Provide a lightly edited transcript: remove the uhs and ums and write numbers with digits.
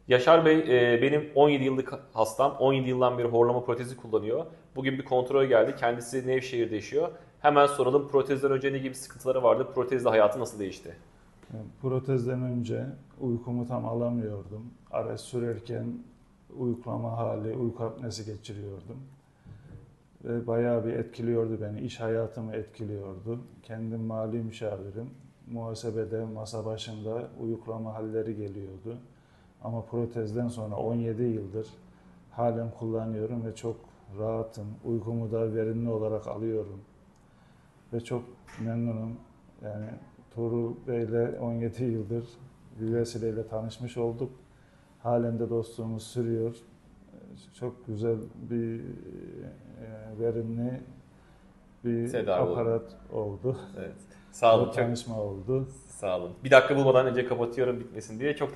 Yaşar Bey benim 17 yıllık hastam. 17 yıldan beri horlama protezi kullanıyor. Bugün bir kontrol geldi. Kendisi Nevşehir'de yaşıyor. Hemen soralım, protezden önce ne gibi sıkıntıları vardı? Protezle hayatı nasıl değişti? Protezden önce uykumu tam alamıyordum. Araç sürerken uyuklama hali, uyku apnesi geçiriyordum. Ve bayağı bir etkiliyordu beni. İş hayatımı etkiliyordu. Kendim mali müşavirim. Muhasebede, masa başında uyuklama halleri geliyordu. Ama protezden sonra 17 yıldır halen kullanıyorum ve çok rahatım. Uykumu da verimli olarak alıyorum. Ve çok memnunum. Yani Tuğrul Bey'le 17 yıldır bir vesileyle tanışmış olduk. Halen de dostluğumuz sürüyor. Çok güzel bir verimli bir Tedavi oldu. aparat oldu. Evet. Sağ olun. Tanışma oldu. Sağ olun. Bir dakika bulmadan önce kapatıyorum bitmesin diye. Çok